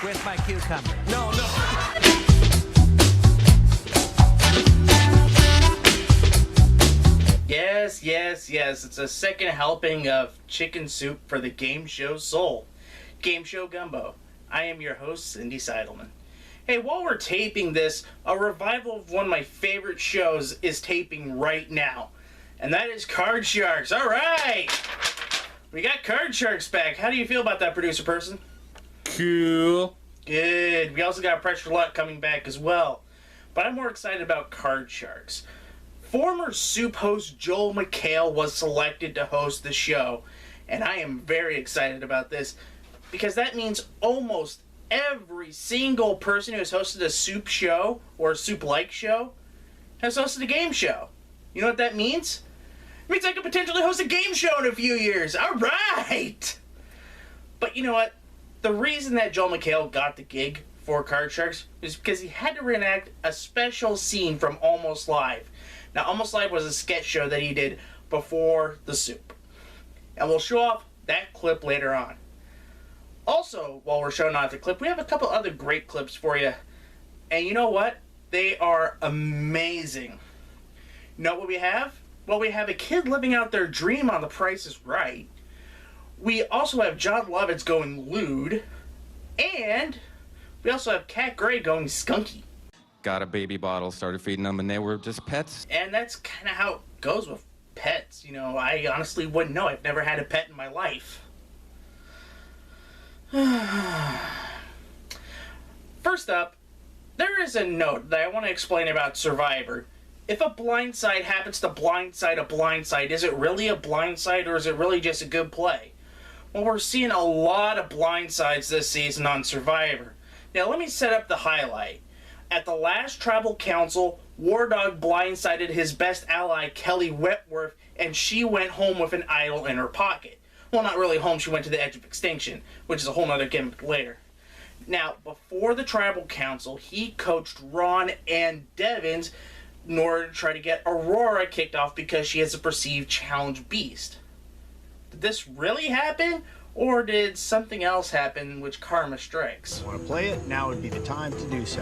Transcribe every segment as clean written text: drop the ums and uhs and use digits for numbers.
Where's my cucumber? No, no. Yes, yes, yes. It's a second helping of chicken soup for the Game Show soul. Game Show Gumbo. I am your host, Cindy Seidelman. Hey, while we're taping this, a revival of one of my favorite shows is taping right now. And that is Card Sharks. Alright! We got Card Sharks back. How do you feel about that, producer person? Cool. Good. We also got Pressure Luck coming back as well. But I'm more excited about Card Sharks. Former Soup host Joel McHale was selected to host the show, and I am very excited about this because that means almost every single person who has hosted a Soup show or a Soup-like show has hosted a game show. You know what that means? It means I could potentially host a game show in a few years. All right! But you know what? The reason that Joel McHale got the gig for Card Sharks is because he had to reenact a special scene from Almost Live. Now, Almost Live was a sketch show that he did before the Soup. And we'll show off that clip later on. Also, while we're showing off the clip, we have a couple other great clips for you. And you know what? They are amazing. You know what we have? Well, we have a kid living out their dream on The Price is Right. We also have Jon Lovitz going lewd. And we also have Cat Gray going skunky. Got a baby bottle, started feeding them, and they were just pets. And that's kind of how it goes with pets. You know, I honestly wouldn't know. I've never had a pet in my life. First up, there is a note that I want to explain about Survivor. If a blindside happens to blindside a blindside, is it really a blindside or is it really just a good play? Well, we're seeing a lot of blindsides this season on Survivor. Now, let me set up the highlight. At the last Tribal Council, War Dog blindsided his best ally, Kelly Wentworth, and she went home with an idol in her pocket. Well, not really home, she went to the edge of extinction, which is a whole nother gimmick later. Now, before the Tribal Council, he coached Ron and Devins in order to try to get Aurora kicked off because she is a perceived challenge beast. Did this really happen? Or did something else happen which karma strikes? Want to play it? Now would be the time to do so.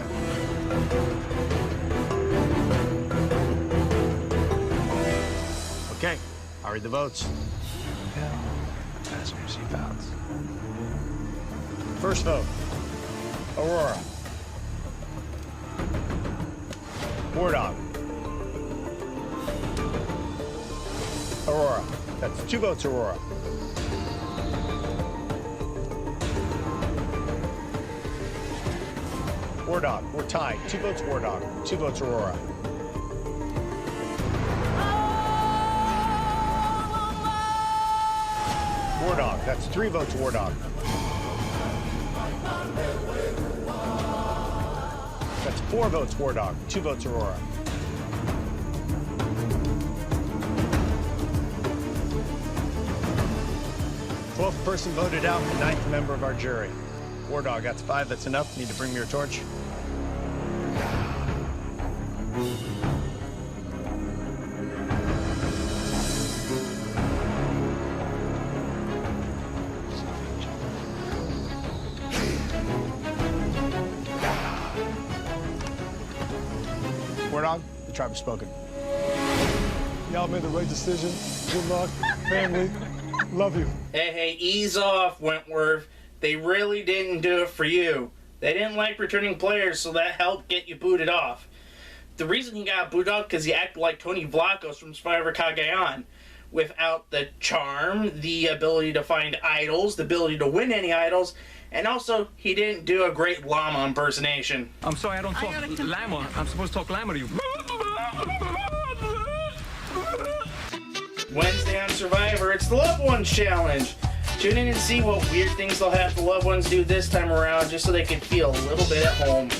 Okay, how are the votes? Yeah, as we receive votes. First vote, Aurora. War Dog. Aurora. That's 2 votes, Aurora. War Dog, we're tied. 2 votes War Dog, 2 votes Aurora. War Dog, that's 3 votes War Dog. That's 4 votes War Dog, 2 votes Aurora. Twelfth person voted out, the 9th member of our jury. War Dog, that's 5, that's enough. Need to bring me your torch. War Dog, the tribe has spoken. Y'all made the right decision. Good luck, family. Love you. Hey, ease off, Wentworth. They really didn't do it for you. They didn't like returning players, so that helped get you booted off. The reason he got booted off because he acted like Tony Vlachos from Survivor Cagayan. Without the charm, the ability to find idols, the ability to win any idols, and also, he didn't do a great llama impersonation. I'm sorry, I don't talk llama. I'm supposed to talk llama to you. Wednesday on Survivor, it's the Loved Ones Challenge. Tune in and see what weird things they'll have the loved ones do this time around just so they can feel a little bit at home.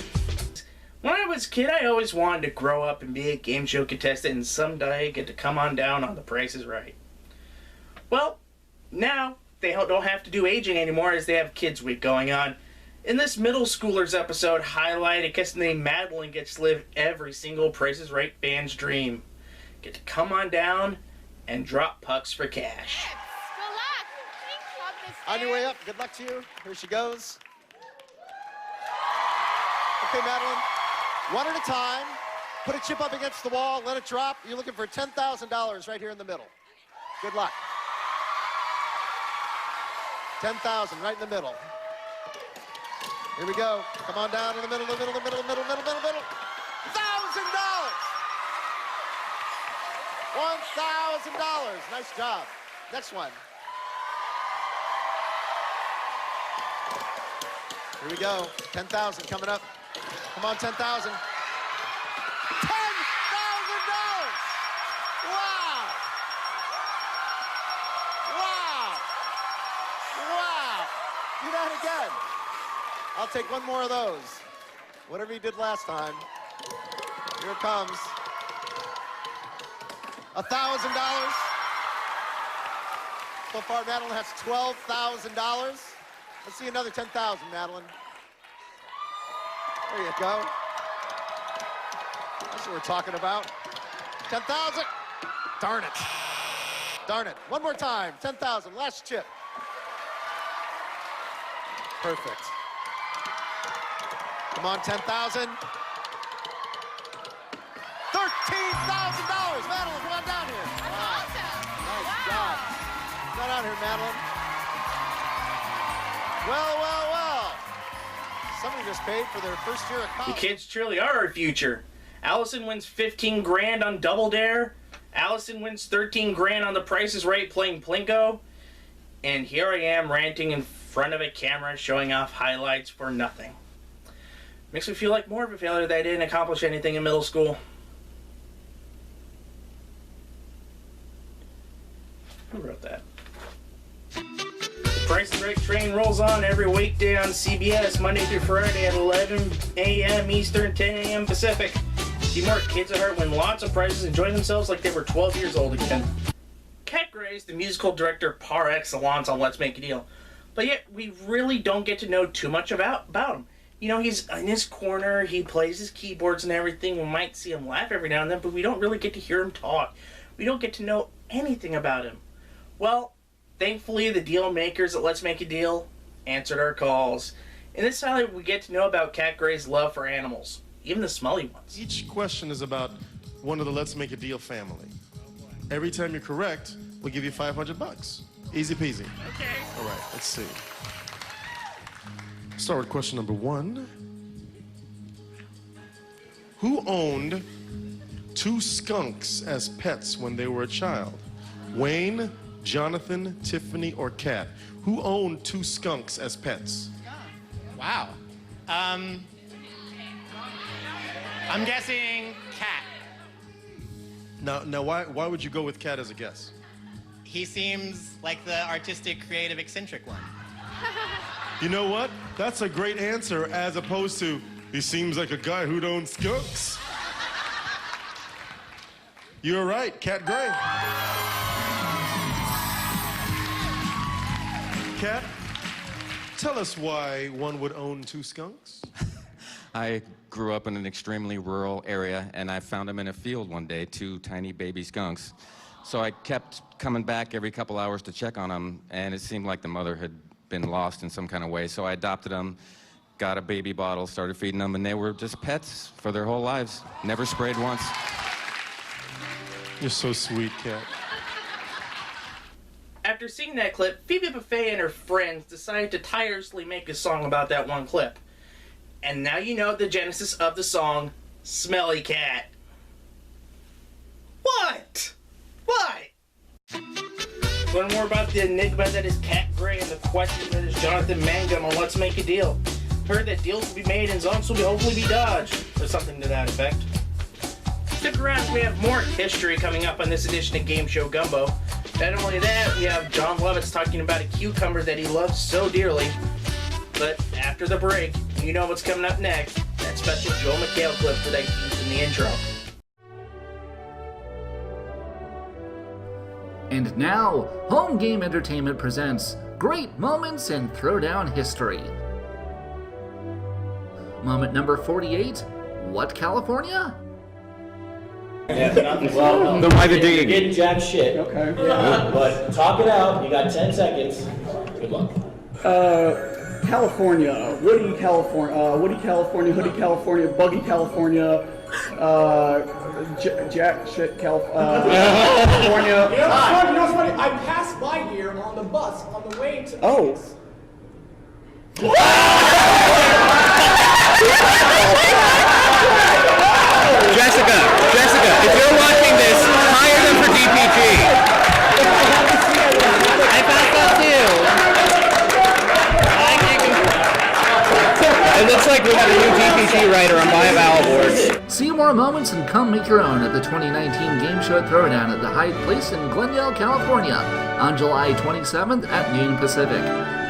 When I was a kid, I always wanted to grow up and be a game show contestant and someday get to come on down on The Price is Right. Well, now they don't have to do aging anymore as they have Kids Week going on. In this middle schoolers episode, highlight a kid named Madeline gets to live every single Price is Right fan's dream. Get to come on down and drop pucks for cash. Good luck. Thanks, love this On your way up, good luck to you. Here she goes. Okay, Madeline, one at a time. Put a chip up against the wall, let it drop. You're looking for $10,000 right here in the middle. Good luck. 10,000 right in the middle. Here we go. Come on down in the middle, $1,000. $1,000. Nice job. Next one. Here we go. 10,000 coming up. Come on, 10,000. $10,000. Wow. Wow. Wow. Do that again. I'll take one more of those. Whatever you did last time. Here it comes. $1,000. So far, Madeline has $12,000. Let's see another 10,000, Madeline. There you go. That's what we're talking about. 10,000. Darn it. Darn it. One more time. 10,000. Last chip. Perfect. Come on, 10,000. $13,000. Madeline, come on down here. That's Wow. awesome. Nice Wow. job. Come on down here, Madeline. Well. Somebody just paid for their first year of The college. kids truly are our future. Allison wins 15 grand on Double Dare. Allison wins 13 grand on The Price is Right playing Plinko. And here I am ranting in front of a camera showing off highlights for nothing. Makes me feel like more of a failure that I didn't accomplish anything in middle school. Who wrote that? The Price is Right train rolls on every weekday on CBS, Monday through Friday at 11 a.m. Eastern, 10 a.m. Pacific. See more kids at heart win lots of prizes, enjoy themselves like they were 12 years old again. Cat Gray is the musical director par excellence on Let's Make a Deal, but yet we really don't get to know too much about him. You know, he's in his corner, he plays his keyboards and everything. We might see him laugh every now and then, but we don't really get to hear him talk. We don't get to know anything about him. Well, thankfully, the deal makers at Let's Make a Deal answered our calls. In this highlight, we get to know about Cat Gray's love for animals, even the smelly ones. Each question is about one of the Let's Make a Deal family. Every time you're correct, we'll give you $500. Easy peasy. Okay. All right, let's see. Start with question number 1. Who owned 2 skunks as pets when they were a child? Wayne, Jonathan, Tiffany, or Kat? Who owned 2 skunks as pets? Wow. I'm guessing Cat. Now, why would you go with Kat as a guess? He seems like the artistic, creative, eccentric one. You know what? That's a great answer as opposed to, he seems like a guy who'd own skunks. You're right, Cat Gray. Cat, tell us why one would own 2 skunks. I grew up in an extremely rural area, and I found them in a field one day, 2 tiny baby skunks. So I kept coming back every couple hours to check on them, and it seemed like the mother had been lost in some kind of way. So I adopted them, got a baby bottle, started feeding them, and they were just pets for their whole lives. Never sprayed once. You're so sweet, Cat. After seeing that clip, Phoebe Buffay and her friends decided to tirelessly make a song about that one clip. And now you know the genesis of the song, Smelly Cat. What? Why? Learn more about the enigma that is Cat Gray and the question that is Jonathan Mangum on Let's Make a Deal. Heard that deals will be made and zonks will hopefully be dodged, or something to that effect. Stick around, we have more history coming up on this edition of Game Show Gumbo. Not only that, we have Jon Lovitz talking about a cucumber that he loves so dearly. But after the break, you know what's coming up next. That special Joel McHale clip that I used in the intro. And now, Home Game Entertainment presents Great Moments in Throwdown History. Moment number 48, what California? Yeah, well, Then why the you're dig? getting jack shit. Okay. Yeah, but talk it out. You got 10 seconds. Good luck. California, Woody, California, Hoodie, California, Buggy, California, Jack, shit, California. You know what's funny? I passed by here on the bus on the way to Vegas. Jessica, if you're watching this, hire them for DPG. I thought so too. It looks like we got a new DPG writer on Buy a Vowel boards. See more moments and come make your own at the 2019 Game Show Throwdown at the Hyde Place in Glendale, California on July 27th at noon Pacific.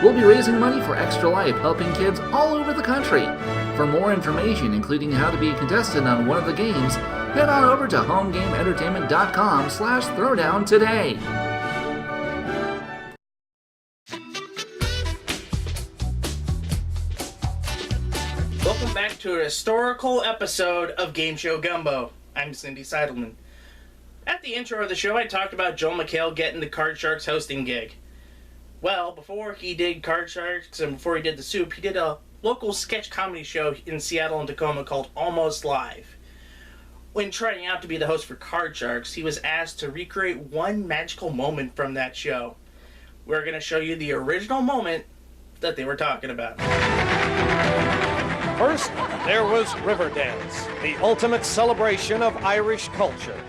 We'll be raising money for Extra Life, helping kids all over the country. For more information, including how to be a contestant on one of the games, head on over to homegameentertainment.com/throwdown today. Welcome back to a historical episode of Game Show Gumbo. I'm Cindy Seidelman. At the intro of the show, I talked about Joel McHale getting the Card Sharks hosting gig. Well, before he did Card Sharks and before he did The Soup, he did a local sketch comedy show in Seattle and Tacoma called Almost Live. When trying out to be the host for Card Sharks, he was asked to recreate one magical moment from that show. We're going to show you the original moment that they were talking about. First, there was Riverdance, the ultimate celebration of Irish culture.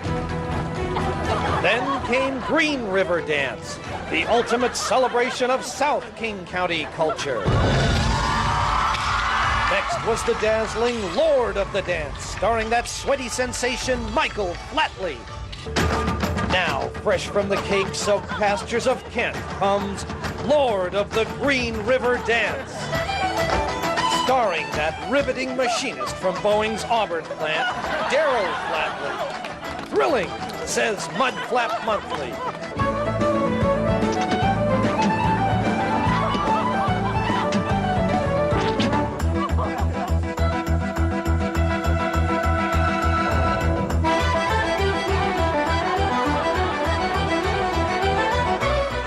Then came Green River Dance, the ultimate celebration of South King County culture. Next was the dazzling Lord of the Dance, starring that sweaty sensation Michael Flatley. Now, fresh from the cake-soaked pastures of Kent, comes Lord of the Green River Dance, starring that riveting machinist from Boeing's Auburn plant, Daryl Flatley. Thrilling, says Mudflap Monthly.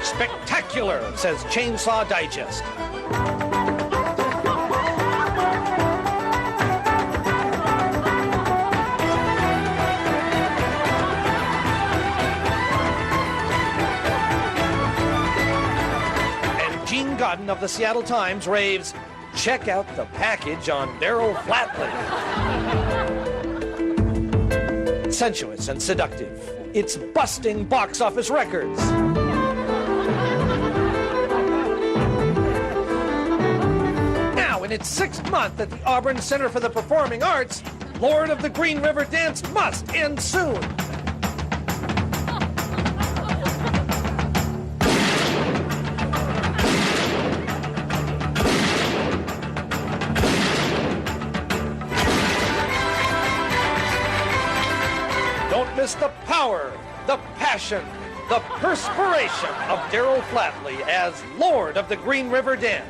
Spectacular, says Chainsaw Digest. Godden of the Seattle Times raves, check out the package on Daryl Flatley. Sensuous and seductive, it's busting box office records. Now, in its 6th month at the Auburn Center for the Performing Arts, Lord of the Green River Dance must end soon. Miss the power, the passion, the perspiration of Daryl Flatley as Lord of the Green River Dance.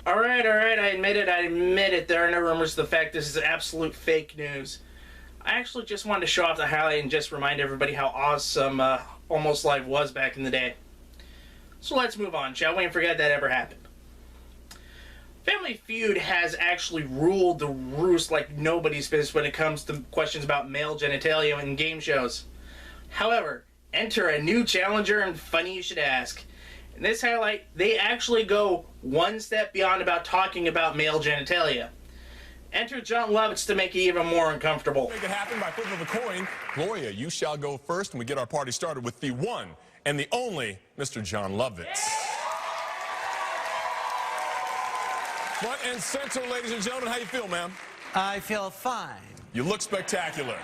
All right, I admit it. There are no rumors to the fact this is absolute fake news. I actually just wanted to show off the highlight and just remind everybody how awesome Almost Live was back in the day. So let's move on, shall we, and forget that ever happened. Family Feud has actually ruled the roost like nobody's business when it comes to questions about male genitalia in game shows. However, enter a new challenger, and funny you should ask. In this highlight, they actually go one step beyond about talking about male genitalia. Enter Jon Lovitz to make it even more uncomfortable. Make it happen by flipping of a coin. Gloria, you shall go first, and we get our party started with the one and the only Mr. Jon Lovitz. Front and center, ladies and gentlemen. How you feel, ma'am? I feel fine. You look spectacular.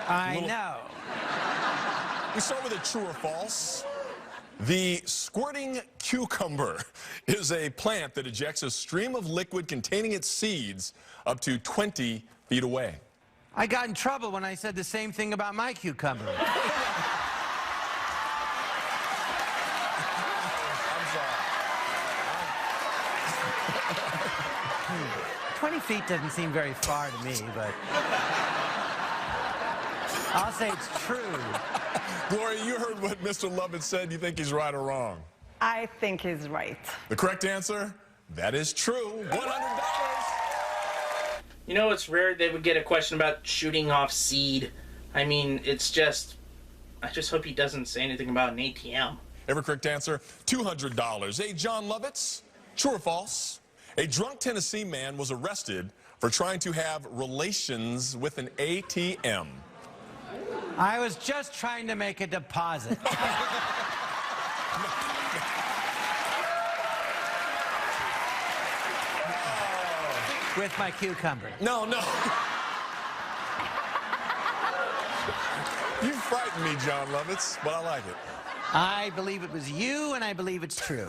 I know. We start with a true or false. The squirting cucumber is a plant that ejects a stream of liquid containing its seeds up to 20 feet away. I got in trouble when I said the same thing about my cucumber. I'm sorry. 20 feet doesn't seem very far to me, but I'll say it's true. Gloria, you heard what Mr. Lovitz said. You think he's right or wrong? I think he's right. The correct answer, that is true. $100. You know, it's rare they would get a question about shooting off seed. I mean, it's just... I just hope he doesn't say anything about an ATM. Every correct answer, $200. Hey, Jon Lovitz, true or false? A drunk Tennessee man was arrested for trying to have relations with an ATM. I was just trying to make a deposit. With my cucumber. No. You frighten me, Jon Lovitz, but I like it. I believe it was you, and I believe it's true.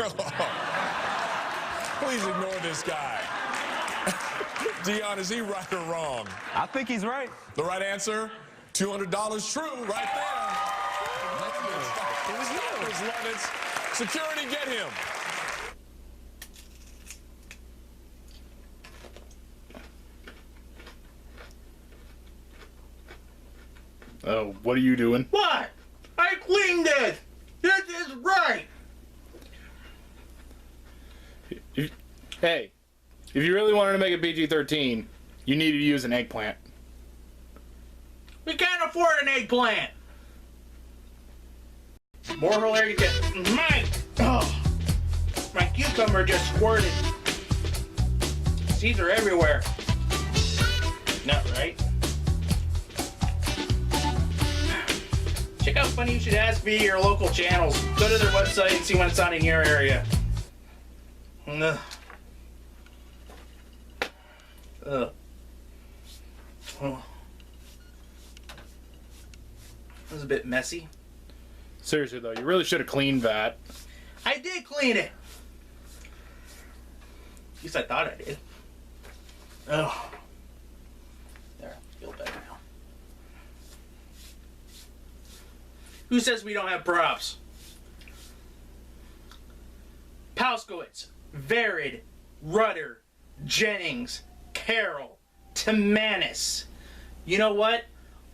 Please ignore this guy. Dion, is he right or wrong? I think he's right. The right answer, $200 true, right there. It was you. It was Lovitz. Security, get him. Oh, what are you doing? What? I cleaned it! This is right! Hey, if you really wanted to make a PG-13, you needed to use an eggplant. We can't afford an eggplant! More hilarious get my cucumber just squirted. Seeds are everywhere. Not right. Check out Funny You Should Ask via your local channels. Go to their website and see when it's on in your area. Ugh. Ugh. Oh. That was a bit messy. Seriously though, you really should have cleaned that. I did clean it. At least I thought I did. Oh. There, I feel better now. Who says we don't have props? Pauskowitz, Verid, Rudder, Jennings, Carroll, Timanis. You know what?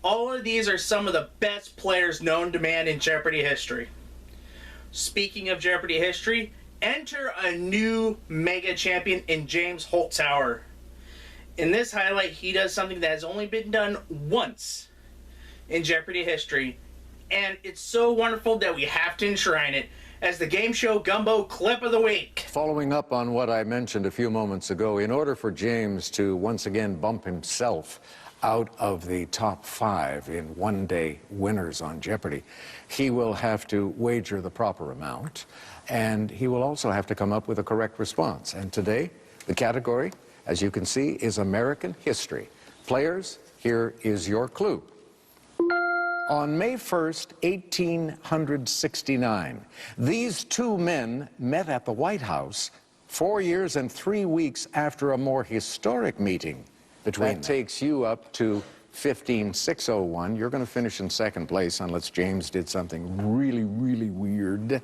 All of these are some of the best players known to man in Jeopardy history. Speaking of Jeopardy history, enter a new mega champion in James Holtzhauer. In this highlight, he does something that has only been done once in Jeopardy history. And it's so wonderful that we have to enshrine it as the Game Show Gumbo Clip of the Week. Following up on what I mentioned a few moments ago, in order for James to once again bump himself out of the top 5 in one-day winners on Jeopardy, he will have to wager the proper amount, and he will also have to come up with a correct response. And today, the category, as you can see, is American history. Players, here is your clue. On May 1st, 1869, these two men met at the White House 4 years and 3 weeks after a more historic meeting between them. That takes you up to 15,601. You're going to finish in second place unless James did something really, really weird,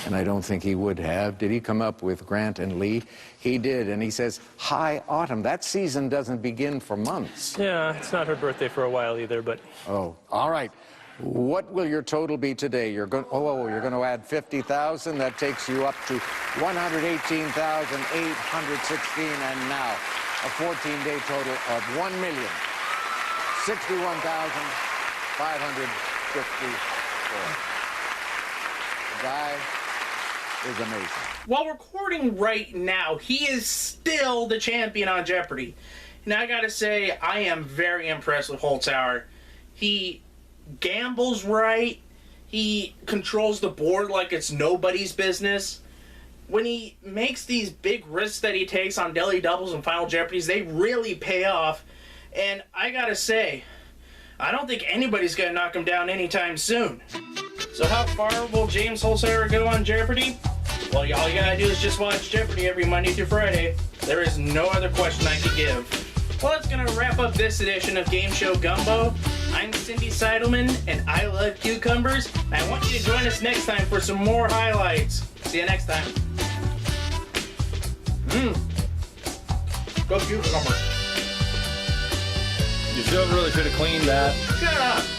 and I don't think he would have. Did he come up with Grant and Lee? He did, and he says, high autumn. That season doesn't begin for months. Yeah, it's not her birthday for a while either, but... Oh, all right. What will your total be today? You're going you're going to add 50,000. That takes you up to 118,816, and now a 14-day total of 1,061,554. The guy is amazing. While recording right now, he is still the champion on Jeopardy. And I gotta say, I am very impressed with Holtzhauer. He gambles right. He controls the board like it's nobody's business. When he makes these big risks that he takes on Daily Doubles and Final Jeopardies, they really pay off. And I gotta say, I don't think anybody's gonna knock him down anytime soon. So how far will James Holtzhauer go on Jeopardy? Well, all you gotta do is just watch Jeopardy every Monday through Friday. There is no other question I could give. Well, that's gonna wrap up this edition of Game Show Gumbo. I'm Cindy Seidelman, and I love cucumbers. I want you to join us next time for some more highlights. See you next time. Go cucumbers. You still really should have cleaned that. Shut up.